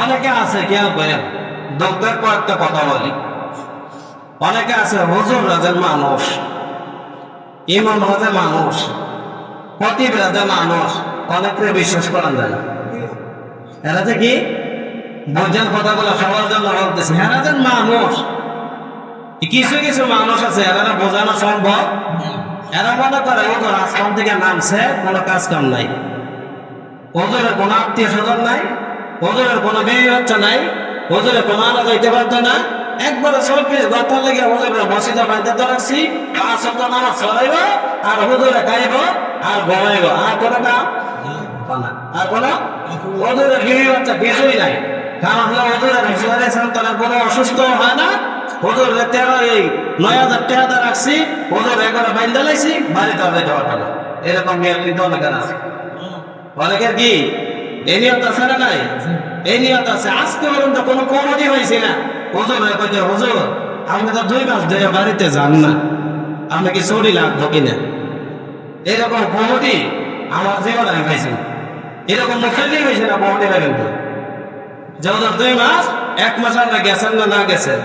অনেকে আছে কেউ বলেন দুঃখের পর একটা কথা বলি, অনেকে আছে হুজুর রাজের মানুষ, ইমাম রাজের মানুষ, খতিব রাজের মানুষ, অনেকে বিশ্বাস করেন যায় না। এরা যে কি বুঝেন কথাগুলো সবার জন্য বলতেছে, এরা যে মানুষ, কিছু কিছু মানুষ আছে এরা বোঝানো সম্ভব। এরা মনে করে হুজুর আসমান থেকে নামছে, কোনো কাজ কাম নাই, হুজুরের কোনো আত্মীয় স্বজন নাই, হুজুরের কোনো বিয়ে বাচ্চা নাই, হুজুরের কোনো আনা যাইতে পারতো না, একবারে 24 ঘন্টা লেগে হুজুরের মসজিদে বাঁধতে ধরাচ্ছি, 5 ওয়াক্ত নামাজ ছড়াইব আর হুজুরে খাইব আর ঘুমাইব, আর কোনো কাম আর কোনো হুজুরের বিয়ে বাচ্চা কিছুই নাই। কারণ হলো হুজুরের হিসেবে সন্তানের কোনো অসুস্থ হয় না, হুজুরের 9,000 টাকা রাখছি, হুজুর একবারে বাইন্দা লাইছি, বাড়িতে যাইতে পারতো না। এরকম নিয়ম কিন্তু অনেকের আছে। অনেকের কি এই নিয়ত আছে না নাই? এই নিয়ত আছে। আজকে পর্যন্ত কোনো কমিটি হয়েছে না হুজুর কইতে হুজুর আপনি তো 2 মাস ধরে বাড়িতে যান না, আপনি কি চুরি লাগবো কিনা? এরকম কমিটি আমার জীবনে আমি পাইছি না। এরকম মুসলিম হয়েছে না কমিটি হয় কিন্তু যেমন 2 মাস 1 মাস আপনার গেছেন না না গেছেন,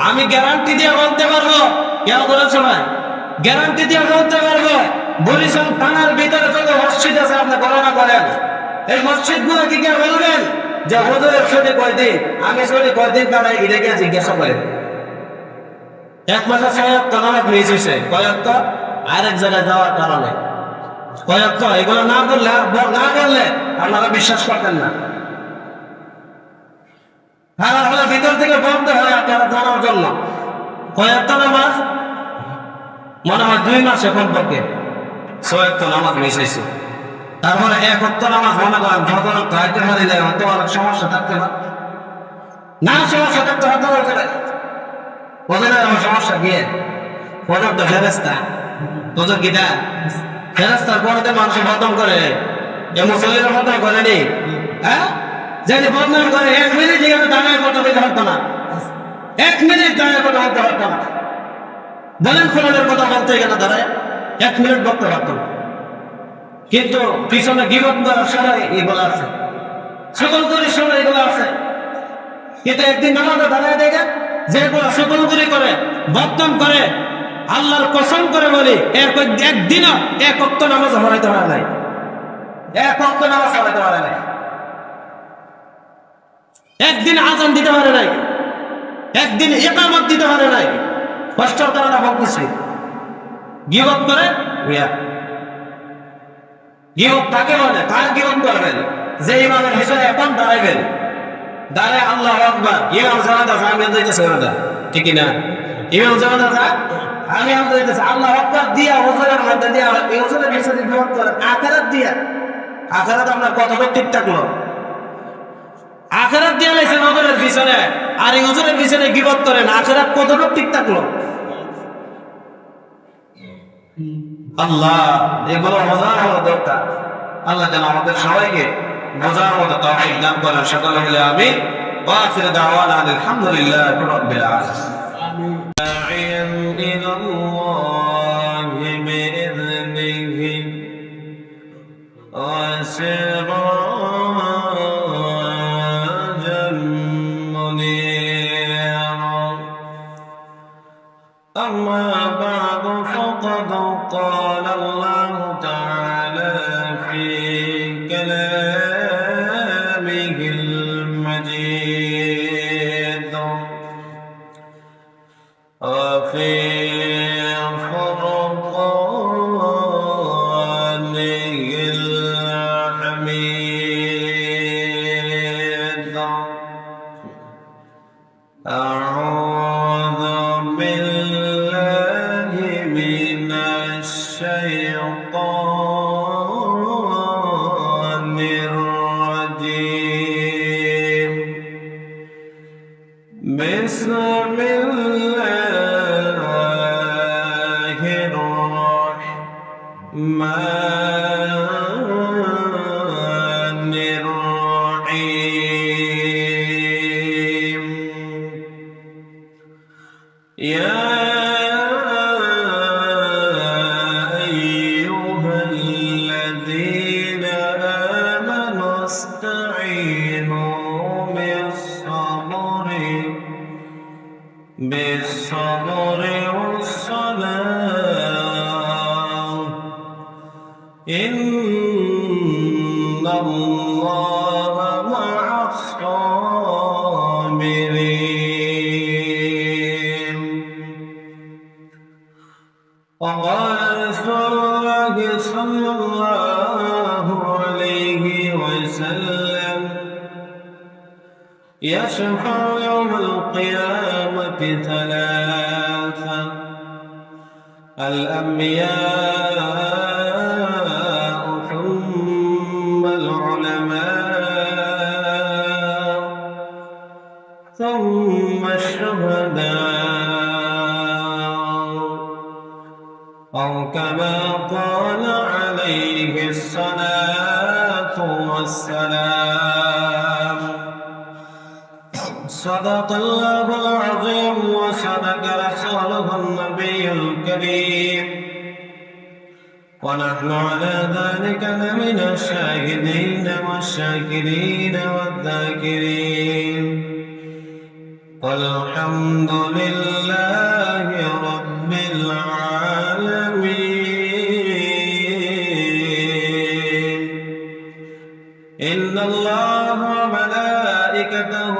আমি গ্যারান্টি দিয়ে বলতে পারবো, কেউ বলেন সবাই গ্যারান্টি দিয়ে বলতে পারবো, বরিশাল থানার ভিতরে যত মসজিদ আছে আপনি গণনা করেন, এই মসজিদ গুলো কি কেউ বলবেন যে হুজুরের ছুটি কয়দিন, আমি ছুটি কয়দিন তারা এটাকে জিজ্ঞাসা করেন। 1 মাসে 6 নামাজ মিস হয়েছে, কয়েক আরেক জায়গায় যাওয়ার কারণে কয়েক এগুলো না বললে আপনারা বিশ্বাস করতেন না। হারা হলে ভিতর থেকে বন্ধ হয় আপনারা জানার জন্য কয়েক নামাজ মনে হয় 2 মাসে কমপক্ষে 6 নামাজ মিস হয়েছে। তারপরে 1 ওয়াক্ত নামাজ মনে করেন যখন খাইতে পারি না, হয়তো অনেক সমস্যা থাকতে পারে না, সমস্যা থাকতে হতে পারে ওদের আমার সমস্যা গিয়ে ওদের তো ফেরেস্তা, তোদের গীতা ফেরেস্তার পরে মানুষের বদনাম করে, এ মুসলিমের বদনাম করেনি, হ্যাঁ যদি বদনাম করে 1 মিনিট যেখানে দাঁড়ায় কথা বলতে পারতো না, 1 মিনিট দাঁড়ায় কথা বলতে পারতো না। বলেন কোরআনের কথা বলতে গেলে দাঁড়ায় 1 মিনিট বলতে পারতো না, কিন্তু পিছনে গীবত করার সময় এগুলো আছে, সকল করির সময় এগুলো আছে। কিন্তু একদিন নামাজে দাঁড়ায় দেখেন যেগুলো সকল করি করে বদনাম করে, আল্লাহর কসম করে বলি একদিনও 1 ওয়াক্ত নামাজ পড়াইতে পারে নাই, 1 ওয়াক্ত নামাজ পড়াইতে পারে নাই, একদিন আজান দিতে পারে নাই, একদিন ইকামত দিতে পারে নাই। কষ্টের কারণে বলতেছি গীবত করে, গীবত তাকে বলে, কার গীবত করবেন? যে ইমামের হিসেবে এখন দাঁড়াইবেন, দাঁড়ায় আল্লাহু আকবার, ইমাম জামাত আছে আমি যাইতেছি না, ঠিক না? ইমাম জামাত আছে আমি যাইতেছি, আল্লাহু আকবার দিয়া হুজুরের মধ্যে দিয়া এই হুজুরের হিসেবে গীবত করেন, আখিরাত দিয়া, আখিরাত আপনার কতটা ঠিক থাকলো? আখিরাত দিয়া লাইছেন হুজুরের পিছনে, আর এই হুজুরের পিছনে গীবত করেন, আখিরাত কতটা ঠিক থাকলো? আল্লাহ এগুলো বোঝার মতো দরকার। আল্লাহ যেন আমাদের সবাইকে বোঝার মতো তৌফিক দান করেন। সকলে মিলে আমিন। ওয়া আখিরু দাওয়ানা আলহামদুলিল্লাহি রাব্বিল আলামিন। ইলাল্লাহি বিইذনিহি ওয়া সিরাজাম মুনীরা। أما بعد فقد قال الله تعالى في كلامه المجيد وفي فرقانه الحميد. أعوذ بالله من الشيطان الرجيم. بسم الله الرحمن الرحيم. يا أيها الذين آمنوا استعينوا بالصبر بالصبر والصلاة إن الله مع الصابرين. وقال رسول الله صلى الله عليه وسلم يشفع يوم القيامة ثلاثة: الأنبياء ثم العلماء ثم الشهداء، أو كما قال عليه الصلاة والسلام. صدق الله العظيم وصدق رسوله النبي الكريم، ونحن على ذلك لمن الشاهدين والشاكرين والذاكرين. والحمد لله رب العالمين. إن الله وملائكته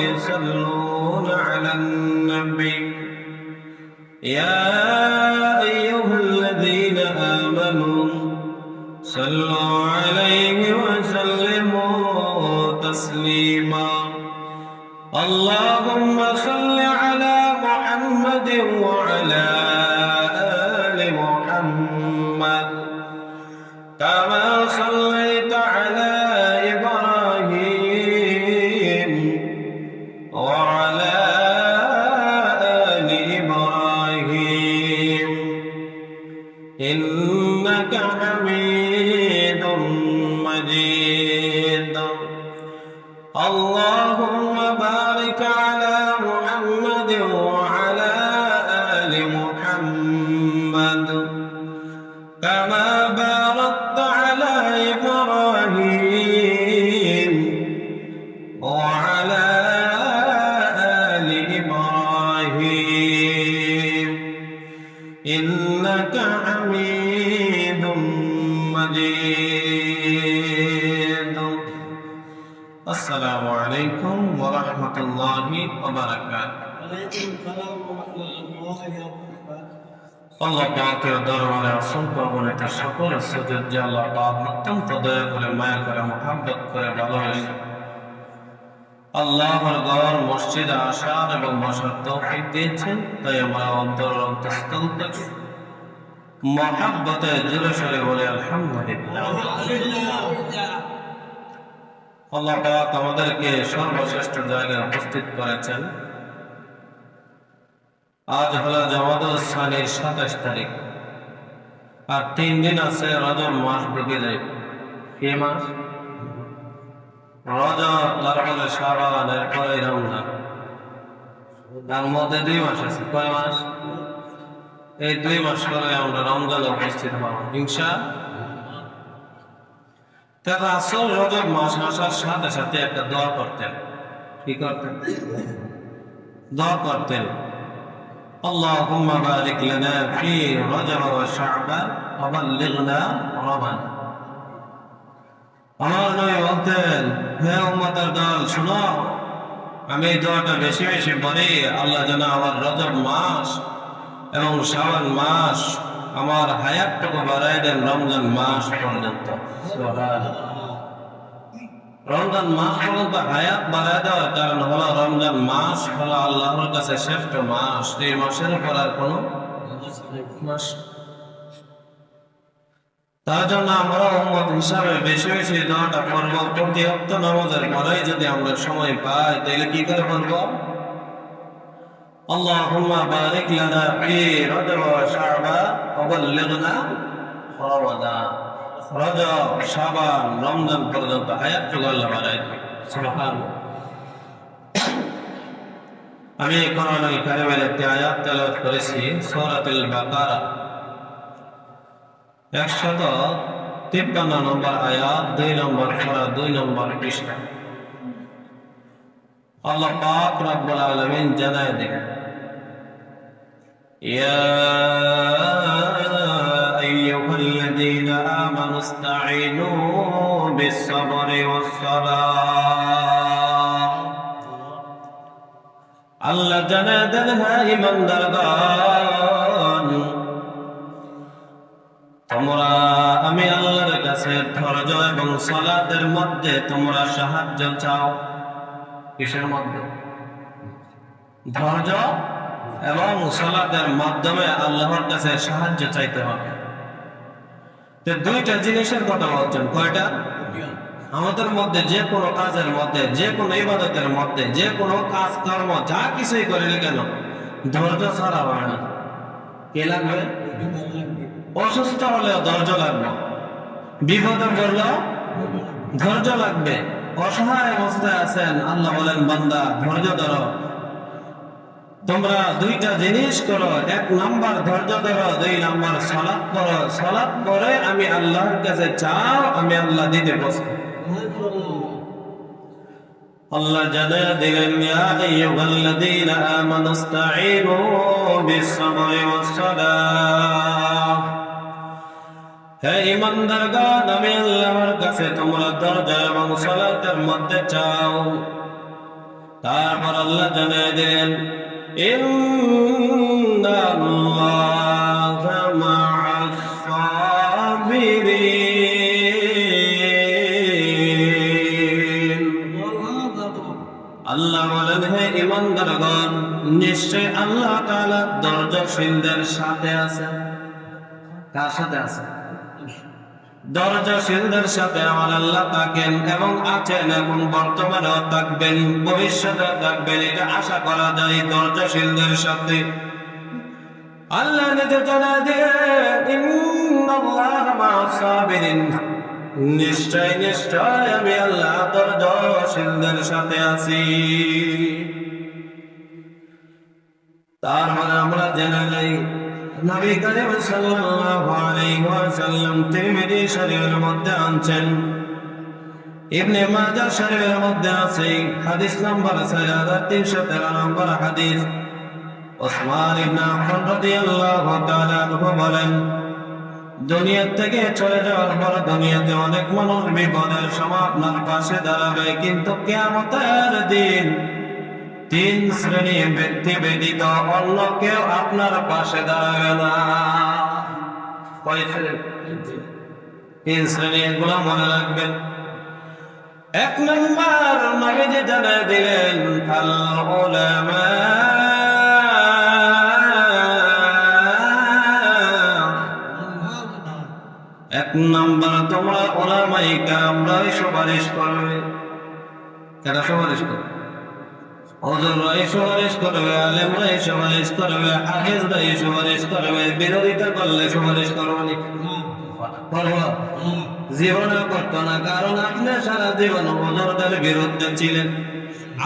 يصلون على النبي يا أيها الذين آمنوا صلوا عليه وسلموا تسليما. اللهم صل على محمد وعلى آل محمد كما صليت على إبراهيم وعلى آل إبراهيم إنك حميد مجيد. اللهم بارك على محمد وعلى آل محمد كما باركت على إبراهيم وعلى آل إبراهيم إنك حميد مجيد. السلام عليكم ورحمة الله وبركاته. وعليكم السلام ورحمة الله وبركاته. আল্লাহ পাকের দরবারে অসংখ্য অগণিত সকল সুযোগ যে আল্লাহ পাক অত্যন্ত দয়া করে মায়া করে মহব্বত করে ভালোবাসে আল্লাহর ঘর মসজিদে আসার এবং বসার তৌফিক দিয়েছেন। তাই আমরা অন্তর অন্তঃস্থল থেকে মহব্বতে জোরে সরে বলে আলহামদুলিল্লাহ। আল্লাহ পাক আমাদেরকে সর্বশ্রেষ্ঠ জায়গায় উপস্থিত করেছেন। আজ হলো জমাদুল সানির 27 তারিখ, আর 3 দিন আছে রজব মাস ঢুকে যায়। কি মাস? রজব, তারপরে শাবান, এরপরে রমজান। তার মধ্যে 2 মাস আছে। কয় মাস? এই 2 মাস পরে আমরা রমজানে উপস্থিত হব ইনশাআল্লাহ। তার আসল রজব মাস আসার সাথে সাথে একটা দোয়া করতেন। কি করতেন? দোয়া করতেন, اللهم بارك لنا في رجب وشعبان وبلغنا رمضان। আমার নবী বলতেন, হে উম্মতের দল শুনো, আমি এই দোয়াটা বেশি বেশি পড়ি, আল্লাহ যেন আমার রজব মাস এবং শাবান মাস আমার হায়াতটুকু বাড়াই দেন রমজান মাস পর্যন্ত। রমজান মাস পর্যন্ত হায়াত বাড়ায় দেওয়ার কারণ হলো রমজান মাস হলো আল্লাহর কাছে শ্রেষ্ঠ মাস। এই মাসের পর আর কোন মাস। তার জন্য আমরা উম্মত হিসাবে বেশি বেশি দোয়াটা করব। প্রতি ওয়াক্ত নামাজের পরেই যদি আমরা সময় পাই তাহলে কি করে করব? আল্লাহুম্মা বারিক লানা ফি রজব ওয়া শাবান ওয়া বাল্লিগনা রমাদান। রজব, শাবান, রমজান পর্যন্ত হায়াতটুকু আল্লাহ বাড়াই দেন। সুবহানাল্লাহ। আমি কোরআনুল কারীমের একটি আয়াত তেলাওয়াত করেছি, সূরাতুল বাকারা 153 নম্বর আয়াত, 2 নম্বর সূরা, 2 নম্বর পৃষ্ঠা। আল্লাহ পাক রব্বুল আলামিন জানায় দেন, يا أيها الذين آمنوا استعينوا بالصبر والصلاة আল্লাহ জানা দেন হ্যাঁ ইমানদারগণ তোমরা আমি আল্লাহর কাছে ধৈর্য এবং সালাতের মধ্যে তোমরা সাহায্য চাও। কিসের মধ্যে? ধৈর্য এবং সালাতের মাধ্যমে আল্লাহর কাছে সাহায্য চাইতে হবে। তো দুইটা জিনিসের কথা বলছেন। কয়টা? আমাদের মধ্যে যে কোনো কাজের মধ্যে, যে কোনো ইবাদতের মধ্যে, যে কোনো কাজ কর্ম যা কিছুই করি না কেন ধৈর্য ছাড়া হয় না। কে লাগবে? অসুস্থ হলেও ধৈর্য লাগবে, বিপদে পড়লেও ধৈর্য লাগবে। অসহায় অবস্থায় আছেন, আল্লাহ বলেন বান্দা ধৈর্য ধরো। তোমরা দুইটা জিনিস করো, এক নাম্বার ধৈর্য ধরো, দুই নাম্বার সালাত করো। সালাত করে আমি আল্লাহর কাছে চাও, আমি আল্লাহ দিতে প্রস্তুত। আল্লাহ জানিয়ে দিলেন ইয়া আইয়ুহাল্লাযীনা আমানু ইসতাঈনু বিস-সাবরি ওয়াস-সালাহ। হে ঈমানদারগণ, আমি আল্লাহর কাছে তোমরা ধৈর্য এবং সালাতের মধ্যে চাও। তারপর আল্লাহ জানিয়ে দিলেন ইন্নাল্লাহা মা'আস-সাবিরিন। আল্লাহ বলেন হে ঈমানদারগণ, নিশ্চয় আল্লাহ তাআলা ধৈর্যশীলদের সাথে আছেন। কার সাথে আছেন? ধৈর্যশীলদের সাথে আমার আল্লাহ থাকেন এবং আছেন এবং বর্তমানেও থাকবেন, ভবিষ্যতে থাকবেন। এটা আশা করা যায় ধৈর্যশীলদের সাথে। আল্লাহ নিজে জানা দিয়ে ইন্নাল্লাহা মা'আস-সাবিরিন, নিশ্চয় নিশ্চয় আমি আল্লাহ ধৈর্যশীলদের সাথে আছি। তারপরে আমরা জেনে যাই নবী করিম সাল্লাল্লাহু আলাইহি ওয়াসাল্লাম তিরমিজি শরীফের মধ্যে আনছেন, ইবনে মাজাহ শরীফের মধ্যে আছে হাদিস নাম্বার 4313 নম্বর হাদিস। ওসমান ইবনে আফফান রাদিয়াল্লাহু তাআলা আনহু বলেন, দুনিয়া থেকে চলে যাওয়ার পর দুনিয়াতে অনেক মানুষ বিপদের সময় আপনার পাশে দাঁড়াবে, কিন্তু কিয়ামতের দিন তিন শ্রেণীর ব্যক্তি ব্যতীত অন্য কেউ আপনার পাশে দাঁড়াবে না। কয় শ্রেণী? তিন শ্রেণী, এগুলো মনে রাখবেন। এক নম্বর নবীজি জানিয়ে দিলেন আল উলামা, এক নম্বর তোমরা উলামায়ে কেরামরাই সুপারিশ করবে। কারা সুপারিশ করবে? হুজুররাই সুপারিশ করবে, আলেমরাই সুপারিশ করবে, হাফেজরাই সুপারিশ করবে। বিরোধিতা করলে সুপারিশ করবো নি? করবো? জীবনে করতো না, কারণ আপনি সারা জীবন হুজুরদের বিরুদ্ধে ছিলেন,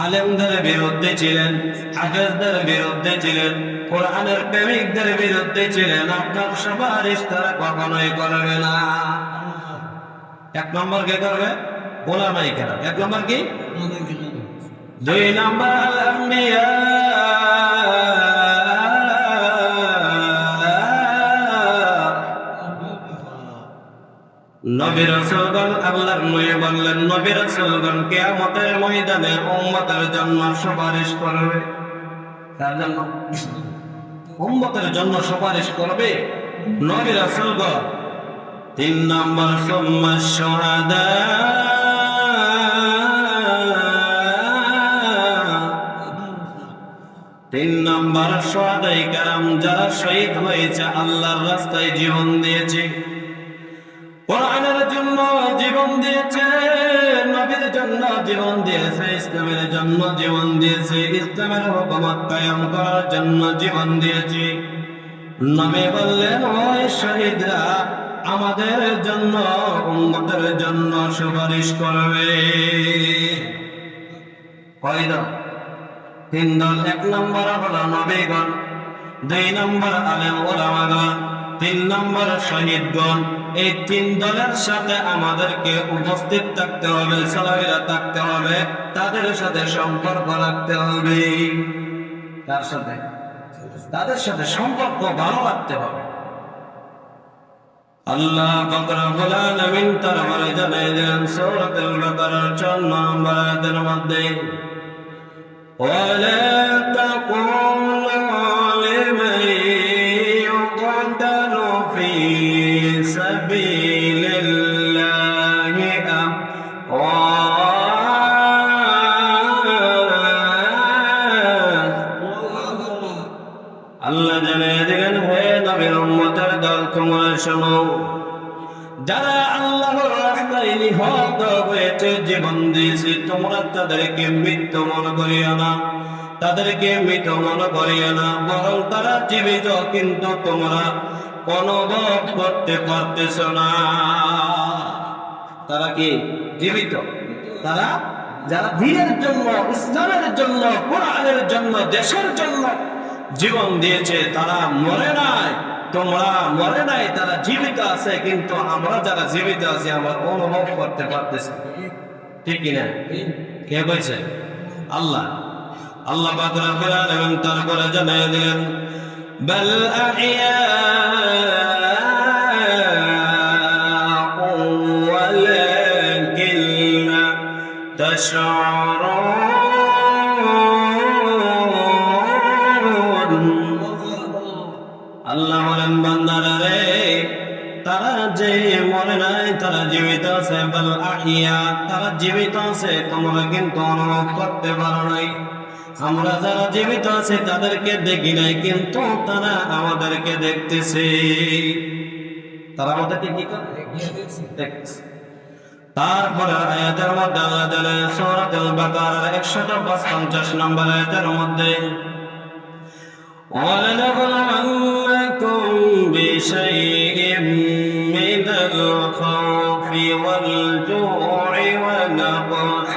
আলেমদের বিরুদ্ধে ছিলেন, হাফেজদের বিরুদ্ধে ছিলেন, কোরআনের প্রেমিকদের বিরুদ্ধে ছিলেন। আপনার সুপারিশ তারা কখনোই করবে না। এক নম্বর কে করবে? উলামায়ে কেরাম। এক নম্বর কি? দুই নম্বর আল আম্বিয়া, নবী রাসূলগণ। আল্লাহর নবী বললেন নবী রাসূলগণ কিয়ামতের ময়দানে উম্মতের জন্য সুপারিশ করবে। কার জন্য? উম্মতের জন্য সুপারিশ করবে নবী রাসূলগণ। তিন নম্বর সুম্মা শুহাদা, তিন নম্বর শুহাদায়ে কেরাম, যারা শহীদ হয়েছে, আল্লাহর রাস্তায় জীবন দিয়েছে, কোরআনের জন্য জীবন দিয়েছে, নবীর জন্য জীবন দিয়েছে, ইসলামের জন্য জীবন দিয়েছে, ইসলামের হুকুমত কায়েম করার জন্য জীবন দিয়েছে। নবী বললেন ওই শহীদরা আমাদের জন্য, উম্মতের জন্য সুপারিশ করবে। কয় দল? তিন দল। এক নম্বর হলো নবীগণ, দুই নম্বর আলেম ওলামাগণ, তিন নম্বর শহীদগণ। এই তিন দলের সাথে আমাদেরকে উপস্থিত থাকতে হবে, চলাফেরা থাকতে হবে, তাদের সাথে সম্পর্ক রাখতে হবে। কার সাথে? তাদের সাথে সম্পর্ক ভালো রাখতে হবে। আল্লাহ পাক রব্বুল আলামিন তার বলে জানাই দেন সূরাতুল বাকারার 4 নম্বর আয়াতের মধ্যে, ওয়ালা তাকুলু লিমান ইউকতালু ফি সাবিলিল্লাহি আল্লাহ জানাই দেন, হে নবীর উম্মতের দল, তোমরা শোনো, যারা আল্লাহর রাস্তায় নিহত হয়েছে, জীবন দিয়েছে, তোমরা তাদেরকে মৃত্যু মনে করিও না, তাদেরকে মৃত মনে করিও না, বরং তারা জীবিত, কিন্তু তোমরা অনুভব করতে পারতেছ না। তারা কি জীবিত? তারা যারা দ্বীনের জন্য, ইসলামের জন্য, কোরআনের জন্য, দেশের জন্য জীবন দিয়েছে, তারা মরে নাই। তোমরা মরে নাই, তারা জীবিত আছে, কিন্তু আমরা যারা জীবিত আছি আমরা অনুভব করতে পারতেছি। ঠিক কিনা? কে কইছে? আল্লাহ। আল্লাহ পাক রব্বুল আলামিন তারপরে জানিয়ে দিলেন, বাল আহইয়াউ ওয়ালাকিন লা তাশউরুন। আল্লাহ বলেন, বান্দারা রে, তারা যে মরে নাই, তারা জীবিত আছে। বাল আহইয়া, তারা জীবিত আছে, তোমরা কিন্তু অনুভব করতে পারো নাই। আমরা যারা জীবিত আছে তাদেরকে দেখি নাই, কিন্তু তারা আমাদেরকে দেখতেছে। তারা আমাদেরকে কি করে? দেখতেছে। তারপরে আয়াতের মধ্যে আল্লাহ জানে সূরাতুল বাকারার 155 নম্বর আয়াতের মধ্যে, وَلَنَبْلُوَنَّكُمْ بِشَيْءٍ مِّنَ الْخَوْفِ وَالْجُوعِ وَنَقْصٍ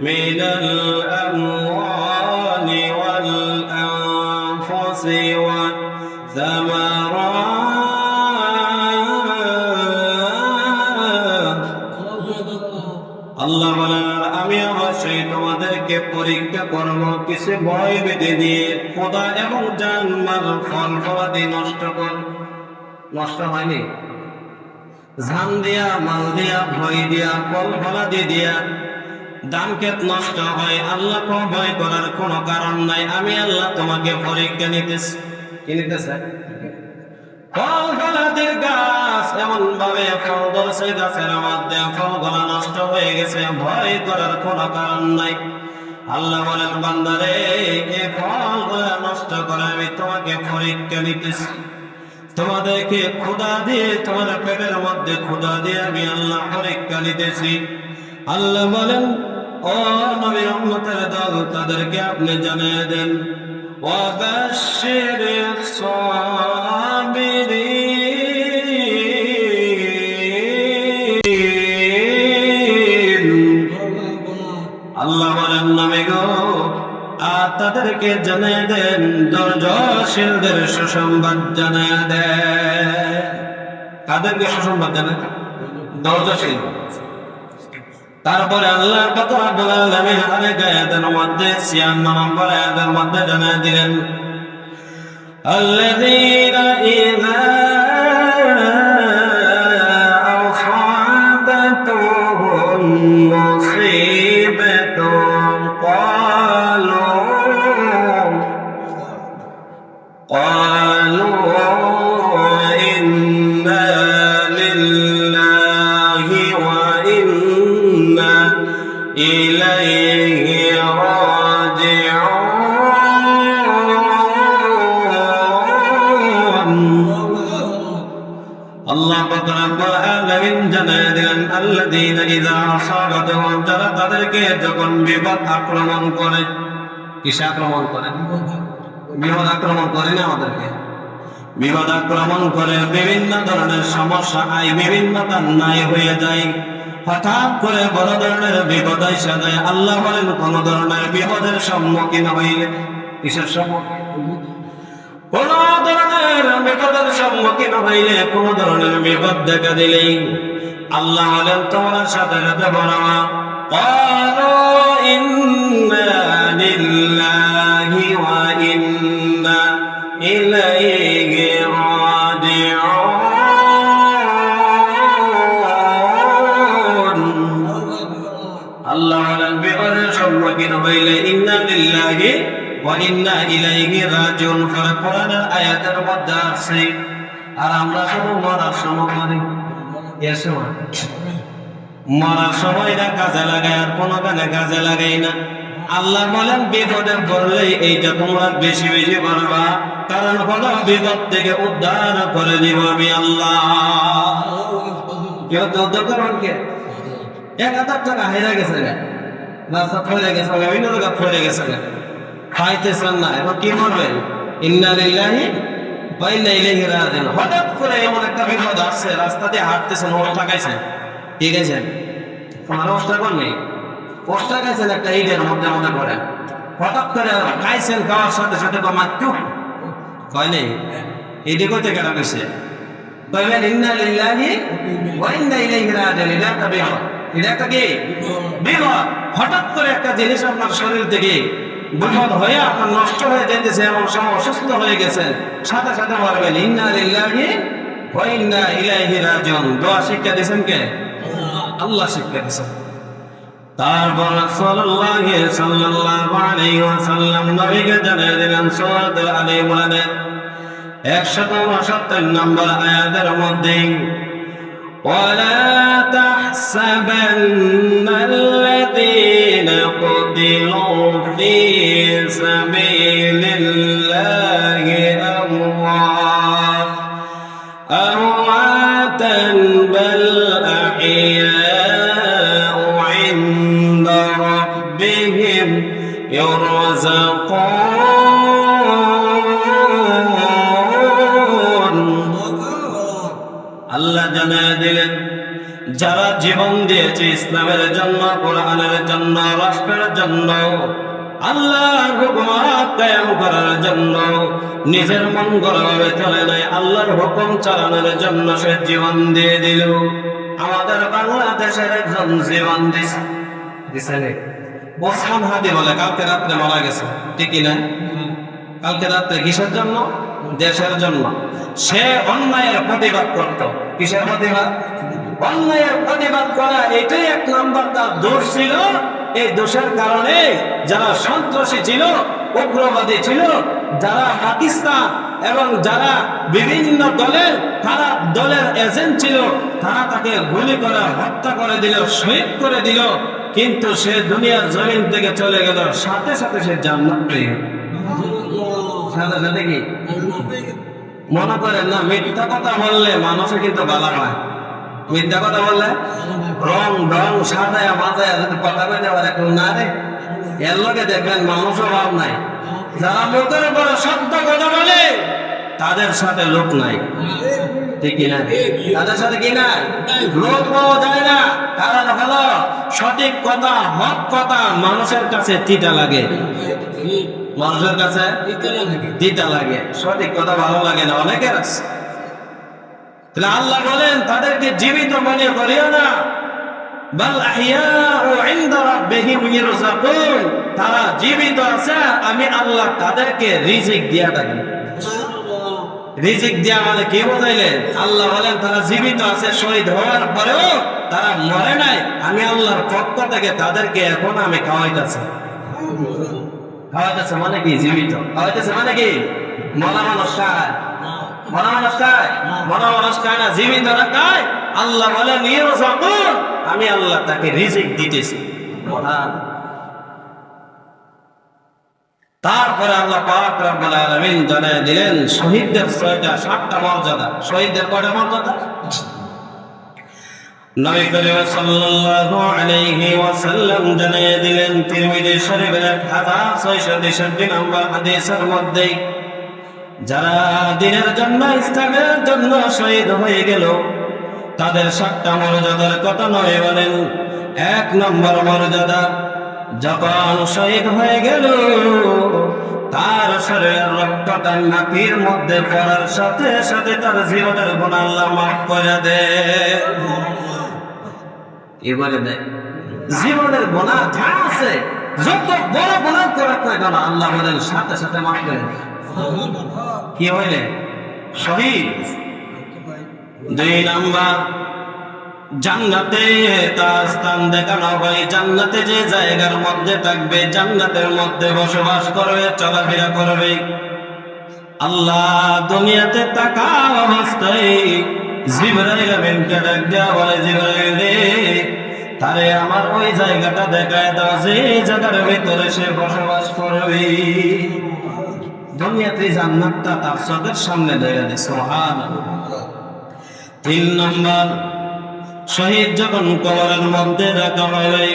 مِّنَ الْأَمْوَالِ وَالْأَنفُسِ وَالثَّمَرَاتِ। আল্লাহ বলেন, আমি অবশ্যই তোমাদেরকে পরীক্ষা করব কিছু ভয় বেঁধে দিয়ে, খোদা এবং জানমাল ফল ফলাদি নষ্ট কর। নষ্ট হয়নি? জান দিয়া, মাল দিয়া, ভয় দিয়া, ফল ফলাদি দিয়া ধান ক্ষেত নষ্ট হয়। আল্লাহকে ভয় করার কোনো কারণ নাই। আমি আল্লাহ তোমাকে পরীক্ষা নিতেছি। কি নিতেছে? ফল ফলাদির গাছ এমন ভাবে ফল ধরছে, গাছের মধ্যে ফলগুলা নষ্ট হয়ে গেছে, ভয় করার কোনো কারণ নাই। আল্লাহ বলেন, বান্দারে, এই ফলগুলা নষ্ট করে আমি তোমাকে পরীক্ষা নিতেছি। তোমাদেরকে ক্ষুধা দিয়ে, তোমার পেটের মধ্যে ক্ষুধা দিয়ে আমি আল্লাহ পরীক্ষা নিতেছি। আল্লাহ বলেন, ও নবীর উম্মতের দল, তাদেরকে আপনি জানিয়ে দেন, ওয়াবাশশিরিস সাবিরিন। আল্লাহ বলেন, নবী গো, তাদেরকে জানিয়ে দেন, ধৈর্যশীলদের সুসংবাদ জানিয়ে দেন। কাদেরকে সুসংবাদ জানায়? ধৈর্যশীল। তারপরে আল্লাহ পাক রব্বুল আলামিন আরেক আয়াতের মধ্যে 56 নম্বর আয়াতের মধ্যে জানিয়ে দিলেন, আল্লাযীনা ইযা আসাবাতুহুম মুসীবাতুন قالوا إنا لله وإنا إليه راجعون। আল্লাহ পাক রব্বুল আলামিন জানিয়ে দিলেন, আল্লাযীনা ইযা আসাবাতুহুম, যারা তাদেরকে যখন বিপদ আক্রমণ করে। কিসে আক্রমণ করে? বিপদ আক্রমণ করে না আমাদেরকে। বিপদ আক্রমণ করে, বিভিন্ন ধরনের সমস্যা আয়, বিভিন্নতা নাই হয়ে যায়। হঠাৎ করে বড় ধরনের বিপদ এসে যায়। আল্লাহ বলেন, কোন ধরনের বিপদের সম্মুখীন হইলে, কিসের সম্মুখীন? কোন ধরনের বিপদের সম্মুখীন হইলে, কোন ধরনের বিপদ দেখা দিলেই আল্লাহ বলেন, তোমার সাথে সাথে বলা, قالوا إنا لله وإنا হইলে ইন্না লিল্লাহি ওয়া ইন্না ইলাইহি রাজিউন কোরআনের আয়াতের মধ্যে আছে। আর আমরা শুধু মরার সময় মরি, এর সময় মরার সময় না কাজে লাগাই, আর কোনো কানে কাজে লাগাই না। আল্লাহ বলেন বিপদে পড়লেই এইটা তোমরা বেশি বেশি করবা, কারণ হলো বিপদ থেকে উদ্ধার করে দিব আমি আল্লাহ। কেউ তো উদ্ধার করবেন কে? 1000 টাকা হাইরা গেছে গা, রাস্তা ফেলে গেছে গা, বিভিন্ন জায়গা ফেলে গেছে গা, খাইতেছেন না, এখন কি করবেন? ইন্না লিল্লাহি ওয়া ইন্না ইলাইহি রাজিউন। হঠাৎ করে এমন একটা বিপদ আসছে, রাস্তা দিয়ে হাঁটতেছেন, ওটা লাগাইছেন, ঠিক আছে? আমার অবস্থা কোন নেই, কষ্ট খাইছেন একটা ঈদের মধ্যে মনে করেন, হঠাৎ করে খাইছেন, খাওয়ার সাথে সাথে কয় নেই এটি করতে কেন গেছে? কইবেন ইন্না লিল্লাহি ওয়া ইন্না ইলাইহি রাজিউন। এটা একটা বিপদ, এটা একটা কি বিপদ। হঠাৎ করে একটা জিনিস আপনার শরীর থেকে বিপদ হয়ে আপনার নষ্ট হয়ে যেতেছে, এমন সময় অসুস্থ হয়ে গেছেন, সাথে সাথে বলবেন ইন্না লিল্লাহি ওয়া ইন্না ইলাইহি রাজিউন। দোয়া শিক্ষা দিয়েছেন কে? আল্লাহ শিক্ষা দিয়েছেন। তারপর রাসূলুল্লাহ সাল্লাল্লাহু আলাইহি ওয়াসাল্লাম নবীকে জানিয়ে দিলেন সূরা আলে ইমরানের 169 নম্বর আয়াতের মধ্যে, ওয়ালা তাহসাবান্নাল্লাযীনা কুতিলু ফী সাবিলিল্লাহি আমওয়াতান বাল আহইয়াউ ইনদা রাব্বিহিম ইরযাকুন। আল্লাহ জানিয়ে দিলেন যারা জীবন দিয়েছে ইসলামের জন্য, কোরআনের জন্য, রাষ্ট্রের জন্য, আল্লাহর হুকুম কায়েম করার জন্য, নিজের মঙ্গল ভাবে চলে নাই, আল্লাহর হুকুম চালানোর জন্য সে জীবন দিয়ে দিল। আমাদের বাংলাদেশের একজন জীবন দিছে ওসমান হাদি বলে, কালকে রাত্রে মারা গেছে, ঠিক না? কালকে রাত্রে কিসের জন্য? দেশের জন্য। সে অন্যায়ের প্রতিবাদ করত। কিসের প্রতিবাদ? অন্যায়ের প্রতিবাদ করা, এটাই 1 নম্বর তার দোষ ছিল। এই দোষের কারণে যারা সন্ত্রাসী ছিল, উগ্রবাদী ছিল, যারা পাকিস্তান এবং যারা বিভিন্ন দলের, তারা দলের এজেন্ট ছিল, তারা তাকে গুলি করে হত্যা করে দিল, শহীদ করে দিল। কিন্তু সে দুনিয়ার জমিন থেকে চলে গেল, সাথে সাথে সে জান্নাত পেয়ে গেল। সাথে সাথে কি মনে করেন না, মিথ্যা কথা বললে মানুষে কিন্তু বালা হয়। মিথ্যা কথা বললে রং ঢং সাজায় মাজায় যদি কথা কইতে পারে কেউ না রে, এর লগে দেখবেন মানুষও ভাব নাই। যারা মুখের উপরে সত্য কথা বলে তাদের সাথে লোক নাই, ঠিক কিনা? তাদের সাথে কি নাই? লোক পাওয়া যায় না। কারণ হলো সঠিক কথা, হক কথা মানুষের কাছে তিতা লাগে, মানুষের কাছে তিতা লাগে, সঠিক কথা ভালো লাগে না অনেকের আছে। তাহলে আল্লাহ বলেন তাদেরকে জীবিত মনে করিও না, বাল আহইয়াউ ইনদা রাব্বিহিম ইরযাকুন। তারা জীবিত আছে, আমি আল্লাহ তাদেরকে রিজিক দিয়া থাকি। রিজিক দিয়া মানে কি বোঝাইলেন? আল্লাহ বলেন তারা জীবিত আছে, শহীদ হওয়ার পরেও তারা মরে নাই, আমি আল্লাহর পক্ষ থেকে তাদেরকে এখন আমি খাওয়াইতেছি। খাওয়াইতেছে মানে কি? জীবিত। খাওয়াইতেছে মানে কি? মরা মানুষ খায়, মরা মানুষ খায়, মরা মানুষ খায় না, জীবিত খায়। আল্লাহ বলেন ইরযাকুন, আমি আল্লাহ তাকে রিজিক দিতেছি। তারপরে আল্লাহ পাক রব্বুল আলামিন জানিয়ে দিলেন শহীদদের 7টা মর্যাদা। শহীদদের কয়টা মর্যাদা? নবী করিম সাল্লাল্লাহু আলাইহি ওয়াসাল্লাম জানিয়ে দিলেন তিরমিজি শরীফের 1663 নম্বর হাদিসের মধ্যে, যারা দ্বীনের জন্য, ইসলামের জন্য শহীদ হয়ে গেল তাদের 7টা মর্যাদার কথা নবী বলেন। 1 নম্বর মর্যাদা, যখন শহীদ হয়ে গেল তার শরীরের রক্তটা নাভির মধ্যে পড়ার সাথে সাথে তার জীবনের গুনাহ আল্লাহ মাফ করে দেয়। কি বলে দেয়? জীবনের গুনাহ যা আছে, যত বড় গুনাহ করুক না কেন, আল্লাহ বলেন সাথে সাথে মাফ করে দেয়। কি হইলে? শহীদ। 2 নাম্বার, জান্নাতে তার স্থান দেখানো হয়, জান্নাতে যে জায়গার মধ্যে থাকবে, জান্নাতের মধ্যে বসবাস করবে, চলাফেরা করবে। আল্লাহ দুনিয়াতে থাকা অবস্থায় জিবরাইল আমিনকে ডাক দেয়া বলে, জিবরাইল রে, তারে আমার ওই জায়গাটা দেখায় দাও যে জায়গার ভিতরে সে বসবাস করবে। দুনিয়াতে জান্নাতটা তার চোখের সামনে দেখা দেয়। সুবহানাল্লাহ। 3 নম্বর, শহীদ যখন কবরের মধ্যে রাখা হবে,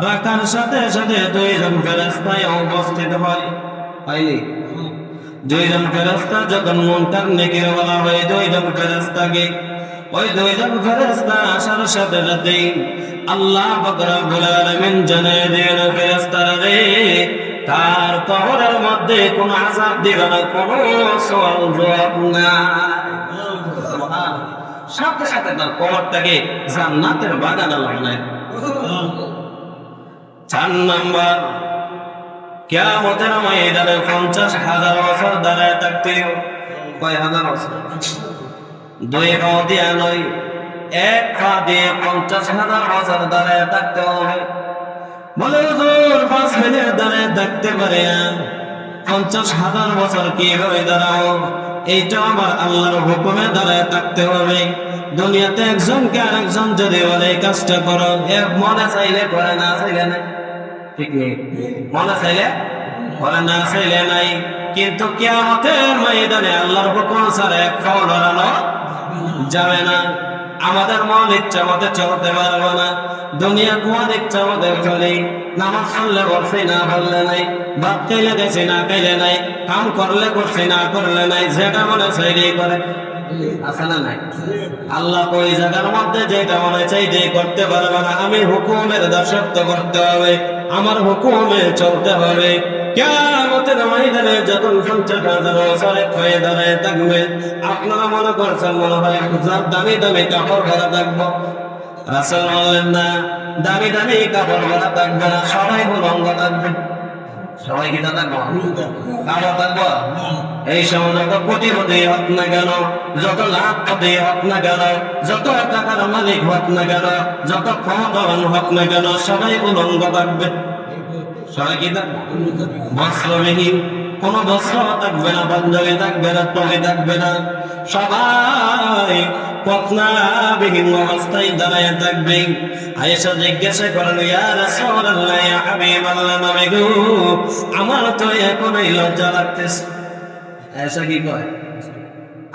রাখার সাথে সাথে 2 জন ফেরেশতা উপস্থিত হয়। হয়নি? 2 জন ফেরেশতা যখন মুনকার নেকির বলা হয়, 2 জন ফেরেশতাকে, ওই 2 জন ফেরেশতা আসার সাথে সাথে আল্লাহ পাক রব্বুল আলামিন জানায় দেন, ফেরেশতারা রে, তার কবরের মধ্যে কোনো আযাব দিবে না, কোনো সওয়াল জবাব না। সাথে সাথে তার কবরটাকে জান্নাতের বাগানে বানায়। 4 নম্বর, কিয়ামতের ময়দানে 50,000 বছর দাঁড়ায় থাকতে হবে। কয় হাজার বছর? 2 পা দিয়ে নয়, 1 পা দিয়ে 50,000 বছর দাঁড়ায় থাকতে হবে। বলে হুজুর 5 মিনিট দাঁড়ায় থাকতে পারে না, 50,000 বছর কিভাবে দাঁড়াও? এইটা আমার আল্লাহর হুকুমে দাঁড়ায় থাকতে হবে। দুনিয়াতে একজনকে আরেকজন যদি বলে এই কাজটা করো, এর মনে চাইলে করে, না চাইলে নাই। ঠিক নেই? মনে চাইলে করে, না চাইলে নাই। কিন্তু কিয়ামতের ময়দানে আল্লাহর হুকুম ছাড়া এক পাও নড়ানো যাবে না। আমাদের মন ইচ্ছা মতে চলতে পারবো না। দুনিয়া মন ইচ্ছা মতে চলি, নামাজ পড়লে বলছি, না বললে নাই, ভাত খাইলে গেছি, না খাইলে নাই, কাম করলে করছি, না করলে নাই, যেটা মনে চাইলেই করে। আছে না নাই? আল্লাহ ওই জায়গার মধ্যে যেটা মনে চাই যে করতে পারবে না। আমি হুকুমের দাসত্ব করতে হবে, আমার হুকুমে চলতে হবে। কিয়ামতের ময়দানে যখন 50,000 বছর হয়ে দাঁড়ায় থাকবে, আপনারা মনে করছেন মনে হয় দামি দামি কাপড় পরা থাকবো। রাসূল বললেন না, দামি দামি কাপড় পরা থাকবে না, সবাই উলঙ্গ থাকবে। সবাই কি থাকবো? কাপড় থাকবো। এই সময় যত কোটিপতি হোক না কেন, যত লাখপতি হোক না কেন, যত টাকার মালিক হোক না কেন, যত ক্ষমতাবান হোক না কেন, সবাই উলঙ্গ থাকবে। সবাই কি থাকবে? বস্ত্রবিহীন, কোন বস্ত্র থাকবে না, পাঞ্জাবি থাকবে না, টুপি থাকবে না, সবাই পতনাবিহীন অবস্থায় দাঁড়ায় থাকবে। আয়েশা জিজ্ঞাসা করেন, ইয়া রাসূলুল্লাহ, ইয়া হাবিবাল্লাহ, নবী গো, আমার তো এখনই লজ্জা লাগতেছে। আয়েশা কি কয়?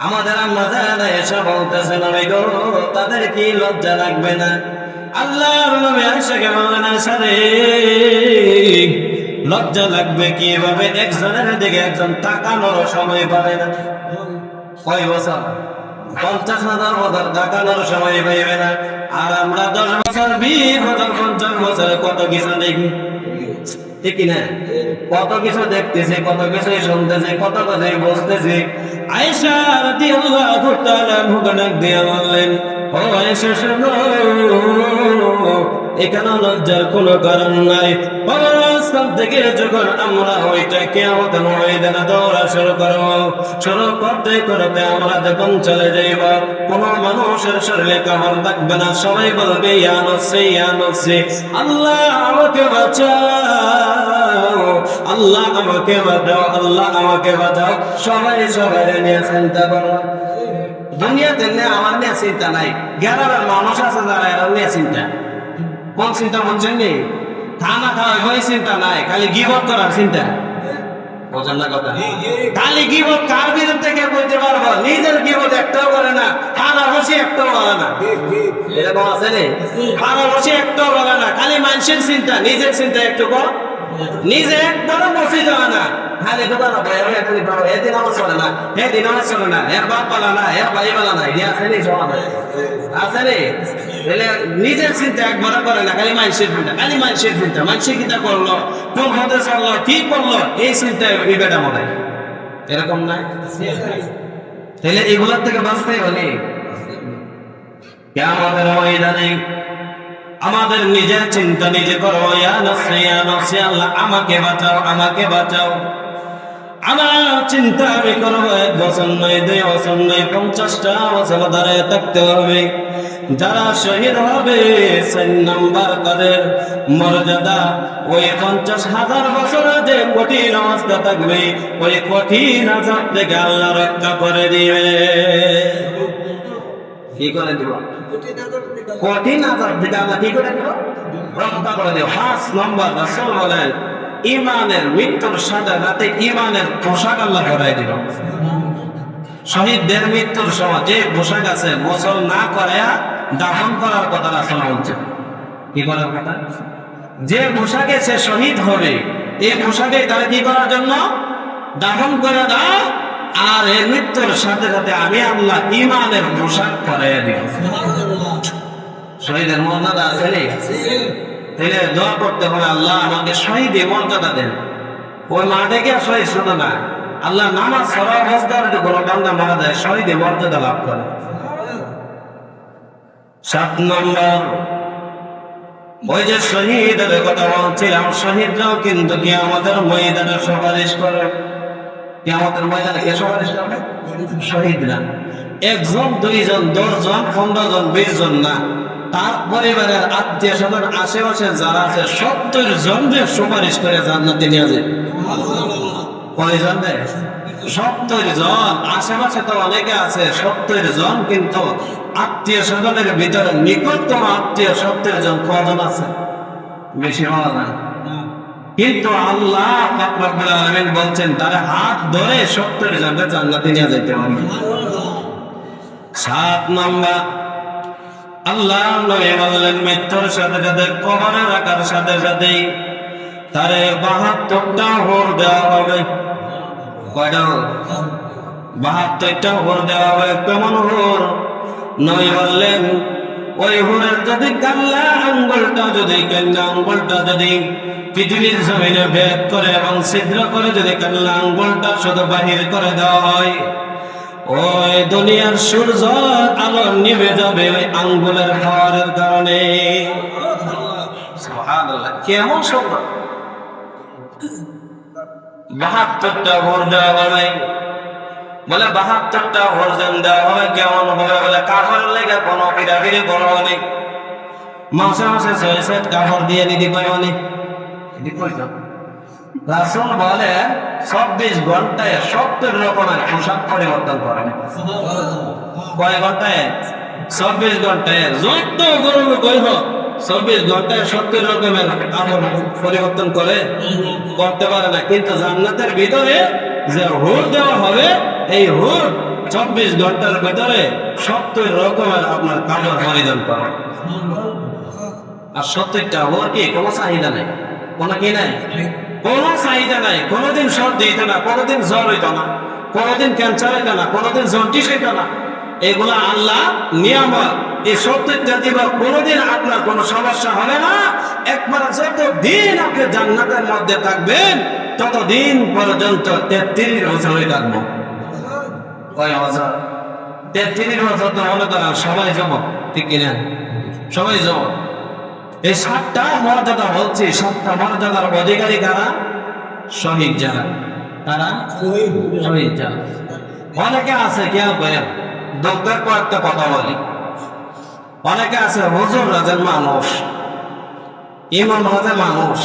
আমাদের আম্মা জান আয়েশা বলতেছে, নবী গো, তাদের কি লজ্জা লাগবে না? আল্লাহর নবী আয়েশাকে বললেন, আয়েশা রে, লজ্জা লাগবে কিভাবে? একজনের দিকে একজন তাকানোর সময় পাবে না। কয় বছর? 50,000 বছর তাকানোর সময় পাইবে না। আর আমরা 10 বছর, 20 বছর, 50 বছরে কত কিছু দেখি, ঠিক না? কত কিছু দেখতেছি, কত কিছু শুনতেছি, কত কথাই বুঝতেছি। আয়েশা রাদিয়াল্লাহু তাআলা ডাক দিয়ে বললেন, ও আয়েশা শোনো, এখানে লজ্জার কোনো কারণ নাই। আজকাল থেকে যখন আমরা ওইটা কিয়ামতের ময়দানে দৌড়া শুরু করবো, শুরু করতে করতে আমরা যখন চলে যাইব, কোন মানুষের শরীরে কামড় থাকবে না, সবাই বলবে ইয়া নফসি, ইয়া নফসি, আল্লাহ আমাকে বাঁচাও, আল্লাহ আমাকে বাঁচাও, আল্লাহ আমাকে বাঁচাও। সবাই সবাই নিয়ে চিন্তা করো। দুনিয়াতে আমার নিয়ে চিন্তা নাই, গ্রামের মানুষ আছে যারা এরা নিয়ে চিন্তা। কোন চিন্তা বলছেন? নেই খানা খাওয়া ওই চিন্তা নাই, খালি গিবত করার চিন্তা। বোঝেন না কথা? খালি গিবত কার বিরুদ্ধে কে বলতে পারবো? নিজের গিবত একটাও করে না, খানা বসে একটাও বলে না। এরকম আছে রে, খানা বসে একটাও বলে না, খালি মানুষের চিন্তা, নিজের চিন্তা একটু কর। নিজে একবারও বসে যাওয়া না, খালি দোকান এদিন আমার চলে না, এদিন আমার চলে না, এর বাপ বলা না, এর ভাই বলা না, আছে রে, আছে রে। নিজের চিন্তা একবার করে না, খালি মানুষের চিন্তা, খালি মানুষের চিন্তা। মানুষের কিতা করলো, কোন পথে চললো, কি করলো, এই চিন্তায় বিবেটা মনে এরকম নাই। তাহলে এগুলোর থেকে বাঁচতে হলে কিয়ামতের ময়দানে আমাদের নিজের চিন্তা নিজে করবো। ইয়া নফসি, ইয়া নফসি, আল্লাহ আমাকে বাঁচাও, আমাকে বাঁচাও। আমার চিন্তা আমি করবো, 1 বছর নয়, 2 বছর নয়, 50টা বছর দাঁড়ায় থাকতে হবে। যারা শহীদ হবে 4 নম্বর তাদের মর্যাদা ওই 50,000 বছরের যে কঠিন অবস্থা থাকবে ওই কঠিন আযাব থেকে আল্লাহ রক্ষা করে দিবে। কি করে দিব? কঠিন আযাব থেকে আল্লাহ কি করে দিব? রক্ষা করে দিব। 5 নম্বর রাসূল বলেন ঈমানের মৃত্যুর সাথে সাথে ঈমানের পোশাক আল্লাহ পরাই দিল। শহীদদের মৃত্যুর সময় যে পোশাক আছে গোসল না করে দাফন করার কথা রাসূল বলছেন। কি করার কথা? যে পোশাকে সে শহীদ হবে এই পোশাকে তারা কি করার জন্য দাফন করে দাও, আর এর মৃত্যুর সাথে সাথে আমি আল্লাহ ঈমানের পোশাক পরাইয়া দিব। শহীদের মর্যাদা আছে রে, তাহলে দোয়া করতে হবে আল্লাহ আমাকে শহীদ মর্যাদা দেন। ওই মাঠে গিয়ে শহীদ শুধু না, আল্লাহ নামাজ পড়া অবস্থায় কোনো বান্দা মারা যায় শহীদ মর্যাদা লাভ করে। 7 নম্বর ওই যে শহীদের কথা বলছিলাম, শহীদরাও কিন্তু কিয়ামতের ময়দানে সুপারিশ করে। কিয়ামতের ময়দানে কে সুপারিশ করবে? শহীদরা। 1 জন 2 জন 10 জন 15 জন 20 জন না, তার পরিবারের আত্মীয় স্বজন আশেপাশে যারা আছে 70 জনদের সুপারিশ করে জান্নাতে নিয়ে যায়। কয়জন দেয়? 70 জন। আশেপাশে তো অনেকে আছে 70 জন, কিন্তু আত্মীয় স্বজনের ভিতরে নিকটতম আত্মীয় 70 জন কজন আছে? বেশি হওয়া না। কিন্তু আল্লাহ পাক রব্বুল আলামিন বলছেন তারা হাত ধরে 70 জনকে জান্নাতে নিয়ে যেতে হবে। 7 নম্বর আল্লাহ নবী বললেন মৃত্যুর সাথে সাথে কবরে রাখার সাথে সাথেই তারে 72টা হোর দেওয়া হবে। কয়টা হোর? 72টা হোর দেওয়া হবে। কেমন হোর? নবী বললেন ওই হোরের যদি কাল্লা আঙ্গুলটা যদি পৃথিবীর জমিনে ভেদ করে এবং ছিদ্র করে যদি কাল্লা আঙ্গুলটা শুধু বাহির করে দেওয়া হয়, ওই দুনিয়ার সূর্য আলো নিভে যাবে ওই আঙ্গুলের খাওয়ারের কারণে। সুবহানাল্লাহ, কেমন সুন্দর। 72টা ভোর দেওয়া হবে। বলে 72টা ভোর দেওয়া হবে। কেমন হবে? বলে কাপড়ের লেগে কোনো ফিরাফিরি করো অনেক, মাসে মাসে 6 কাপড় দিয়ে নিতে পাই অনেক। রাসূল বলে 24 ঘন্টায় 70 রকমের পোশাক পরিবর্তন করে। কয় ঘন্টায়? 24 ঘন্টায়। যত গরম কই হোক 24 ঘন্টায় 70 রকমের কাপড় পরিবর্তন করতে পারে না। কিন্তু জান্নাতের ভিতরে যে হুর দেওয়া হবে এই হুর 24 ঘন্টার ভিতরে 70 রকমের আপনার কাপড় পরিধান করে। আর 70টা হুর কি কোনো চাহিদা নেই, কোনো কি নাই, কোনো চাহিদা নাই। কোনোদিন সর্দি হইতো না, কোনোদিন জ্বর হইতো না, কোনোদিন ক্যান্সার হইতো না, কোনোদিন জন্ডিস হইতো না। এগুলা আল্লাহ নিয়ামত। এই 70টা দিব কোনোদিন আপনার কোনো সমস্যা হবে না। একবার যতদিন আপনি জান্নাতের মধ্যে থাকবেন ততদিন পর্যন্ত 33 বছর হয়ে থাকবো। কয় বছর? 33 বছর তো মনে করেন সবাই জমক, ঠিক কিনা? সবাই জমক। এই 7টা মর্যাদা বলছি, 7টা মর্যাদার অধিকারী কারা? শহীদ যারা। তারা শহীদ যারা। অনেকে আছে কেউ করেন দুঃখের পর একটা কথা বলি, অনেকে আছে হুজুর রাজের মানুষ, ইমাম রাজের মানুষ,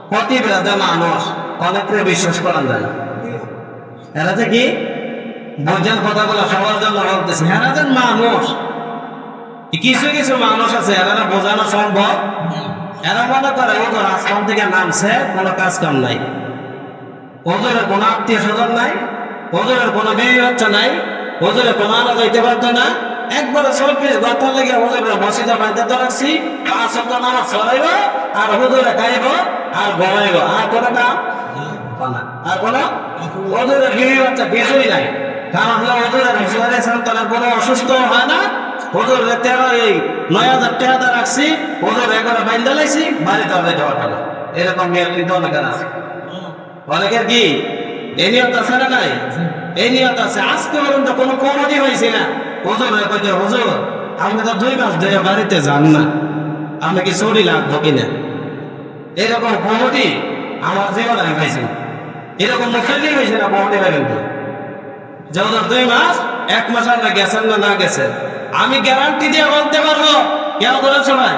খতিব রাজের মানুষ, অনেকে বিশ্বাস করা যায় না। এরা যে কি বুঝেন কথাগুলো সবার জন্য বলতেছে, এরা যে মানুষ। কিছু কিছু মানুষ আছে এরা বোঝানো সম্ভব। এরা মনে করে ওদের আসমান থেকে নামছে, কোনো কাজ কাম নাই, ওদের কোনো আত্মীয় স্বজন নাই, ওদের কোনো বিয়ে বাচ্চা নাই, ওদের কোনো আনা যাইতে পারতো না। একবারে 24 ঘন্টা লেগে ওদের মসজিদে বাঁধতে রাখছি, 5 ওয়াক্ত নামাজ পড়াইব আর হুজুরে খাইব আর ঘুমাইব, আর কোনো কাম আর কোনো ওদের বিয়ে বাচ্চা কিছুই নাই। কারণ ওদের সন্তানের কোনো অসুস্থ হয় না। ওদের এই 9,000 টাকা রাখছি, ওদের একবারে বাইন্দা লাইছি, বাড়িতে যাইতে পারতো না। এরকম নিয়ম কিন্তু অনেকের আছে। অনেকের কি এই নিয়ত আছে না নাই? এই নিয়ত আছে। আজকে পর্যন্ত কোনো কমিটি হয়েছে না। হুজুর কইতে হুজুর আপনি তো 2 মাস ধরে বাড়িতে যান না, আপনি কি চুরি লাগবো কিনা? এরকম কমিটি আমার জীবনে আমি পাইছি। এরকম মুসলিম হয়েছে না কমিটি পাইবেন তো? যে ওদের 2 মাস 1 মাস আমরা গেছেন না গেছেন, আমি গ্যারান্টি দিয়ে বলতে পারবো, কেউ বলেছে ভাই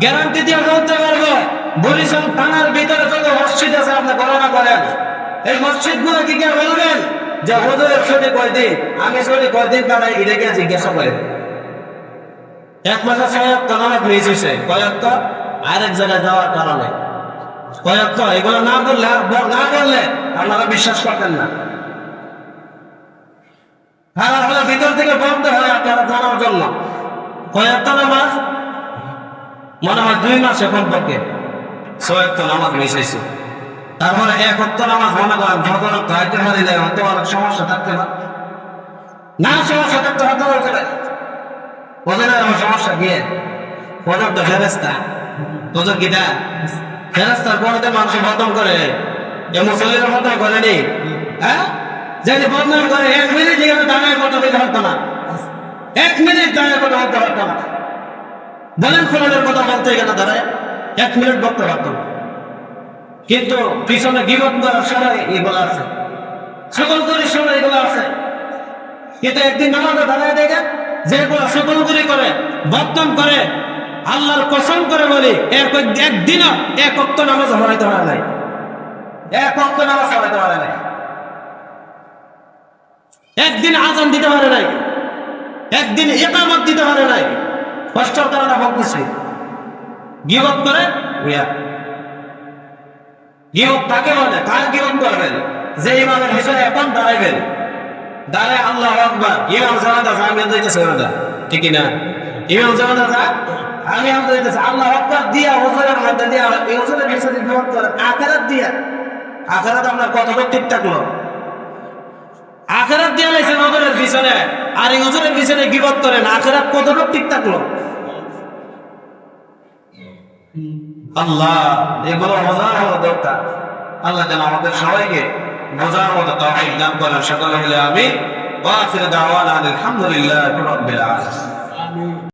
গ্যারান্টি দিয়ে বলতে পারবো, বরিশাল থানার ভিতরে যত মসজিদ আছে আপনি গণনা করেন, এই মসজিদ গুলো কি কে বলবেন যে হুজুরের ছুটি কয়দিন, আমি ছুটি কয়দিন কাটাই এটাকে জিজ্ঞাসা করেন। এক মাসে 6 ওয়াক্ত নামাজ মিস হয়েছে, কয়েকটা আরেক জায়গায় যাওয়ার কারণে কয়েকটা, এগুলো না করলে আপনারা বিশ্বাস করতেন না। হলে ভিতর থেকে বন্ধ হয় আপনারা জানার জন্য কয়েকটা নামাজ মনে হয় 2 মাসে কমপক্ষে 6 ওয়াক্ত নামাজ মিস হয়েছে। তারপরে 1 ওয়াক্ত নামাজ মনে করেন যখন খাইতে পারিলে হয়তো অনেক সমস্যা থাকতে পারে, না সমস্যা থাকতে হতে পারে ওজনের আমার সমস্যা গিয়ে ওজন তো ফেরেস্তা, ওজন কিটা ফেরেস্তার পরে মানুষ বদনাম করে, এ মুসলিমের বদনাম করেনি, হ্যাঁ যদি বদনাম করে 1 মিনিট এখানে দাঁড়ায় কথা বলতে পারতো না, 1 মিনিট দাঁড়ায় কথা বলতে পারতো না। বলেন কোরআনের কথা বলতে এখানে দাঁড়ায় 1 মিনিট বলতে পারতো না, কিন্তু পিছনে গীবত করার সময় এগুলো আছে, সকল করির সময় এগুলো আছে। কিন্তু একদিন নামাজে দাঁড়ায় দেখেন যেগুলো সকল করি করে বদনাম করে, আল্লাহর কসম করে বলি একদিনও 1 ওয়াক্ত নামাজ পড়াইতে পারে নাই, 1 ওয়াক্ত নামাজ পড়াইতে পারে নাই, একদিন আজান দিতে পারে নাই, একদিন ইকামত দিতে পারে নাই। কষ্টের কারণে বলতেছি গীবত করে, গীবত তাকে বলে, কার গীবত করবেন যে ইমামের হিসেবে এখন দাঁড়াইবেন, দাঁড়ায় আল্লাহু আকবার, ইমাম জামাত আছে আমি যাইতেছি ওটা ঠিক না, ইমাম জামাত আছে আমি যাইতেছি আল্লাহু আকবার দিয়া হুজুরের মধ্যে দিয়া এই হুজুরের হিসেবে গীবত করে আখিরাত দিয়া, আখিরাত আপনার কতটুকু ঠিক থাকলো, আখিরাত দিয়ে লাইছেন হুজুরের পিছনে আর এই হুজুরের পিছনে গীবত করেন, আখিরাত কতটুকু ঠিক থাকলো। আল্লাহ এগুলো বোঝার মতো দরকার, আল্লাহ যেন আমাদের সবাইকে বোঝার মতো তৌফিক দান করেন। সকলে মিলে আমিন। ওয়া আখিরু দাওয়ানা আলহামদুলিল্লাহি রাব্বিল আলামিন।